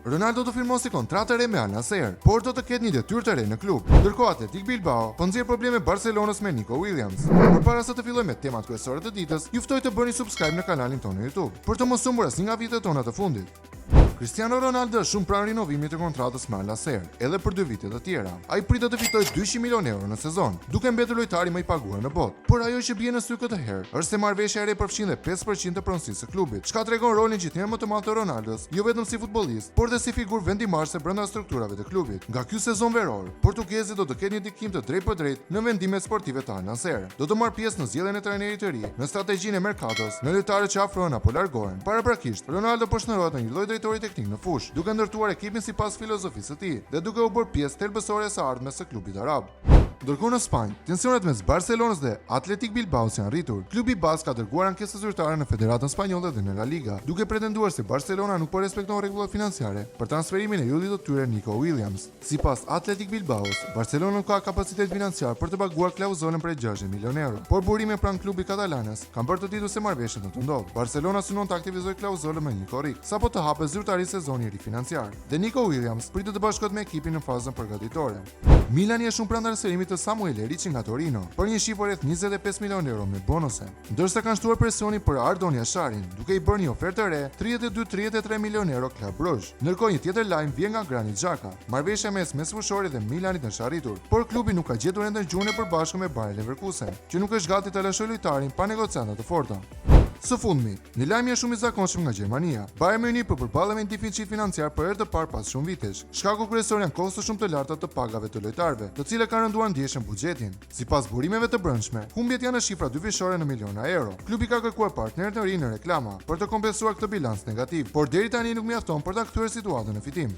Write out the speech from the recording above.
Ronaldo do firmosi kontratë re me Al Nassr, por do të ketë një detyrë të re në klub. Ndërkohë Athletic Bilbao po nxjerr probleme Barcelonës me Nico Williams. Përpara se të filloj me temat kryesore të ditës, ju ftoj të bëni subscribe në kanalin tonë në YouTube për të mos humbur asnjë nga videot tona të fundit. Cristiano Ronaldo është shumë pranë rinovimit të kontratës me Al Nassr, edhe për 2 vite të tjera. Ai pritet të fitojë 200 milionë euro në sezon, duke mbetur lojtari më i paguar në botë. Por ajo që bie në sy këtë herë është se marrëveshja e re përfshin dhe 5% të pronësisë së klubit, çka tregon rolin gjithnjëherë më të madh të Ronaldos, jo vetëm si futbollist, por edhe si figurë vendimarrëse brenda strukturave të klubit. Nga ky sezon veror, portugezi do të ketë një ndikim të drejtpërdrejtë në vendimet sportive të Al Nassr. Do të marrë pjesë në zgjedhjen e trajnerit të ri, në strategjinë e merkatos, në lojtarët që afrohen apo largohen. Paraprakisht, Ronaldo po shndërrohet në një lloj drejtori teknik në fushë, duke ndërtuar ekipin sipas filozofisë së tij dhe duke u bërë pjesë thelbësore e së ardhmes së klubit arab. Ndërkohë në Spanjë, tensionet mes Barcelonës dhe Athletic Bilbao janë rritur. Klubi bask ka dërguar ankesë zyrtare në Federatën Spanjolle dhe në La Liga, duke pretenduar se Barcelona nuk po respekton rregullat financiare për transferimin e jullit të tyre Nico Williams. Sipas Athletic Bilbaos, Barcelona ka kapacitet financiar për të paguar klauzolën për 60 milionë euro, por burime pranë klubit katalanes kanë bërë të ditur se marrëveshja do të ndodhë. Barcelona synon të aktivizojë klauzolën me Nico Rick, sapo të hapë zyrtari sezoni i ri financiar. Dhe Nico Williams pritet të bashkohet me ekipin në fazën përgatitore. Milani është shumë pranë riserimit të Samuel Erici nga Torino për një shifër rreth 25 milionë euro me bonuse, ndërsa kanë shtuar presionin për Ardon Jasharin, duke i bërë një ofertë re 32-33 milionë euro Club Brugge. Ndërkohë një tjetër lajm vjen nga Granit Xhaka. Marrëveshja mes mesfushërit dhe Milanit është arritur, por klubi nuk ka gjetur ende gjuhën e përbashkët me Bayer Leverkusen, që nuk është gati ta lëshojë lojtarin pa negociata të forta. Së fundmi, një lajm shumë i zakonshëm nga Gjermania. Bayern Munich po përballet me një deficit financiar për herë të parë pas shumë vitesh. Shkaku kryesor janë kostot shumë të larta të pagave të lojtarëve, të cilët kanë rënduar ndjeshëm buxhetin. Sipas burimeve të brendshme, humbjet janë në shifra dyfishore në miliona euro. Klubi ka kërkuar partner të ri në reklama për të kompensuar këtë bilans negativ, por deri tani nuk mjafton për ta kthyer situatën në fitim.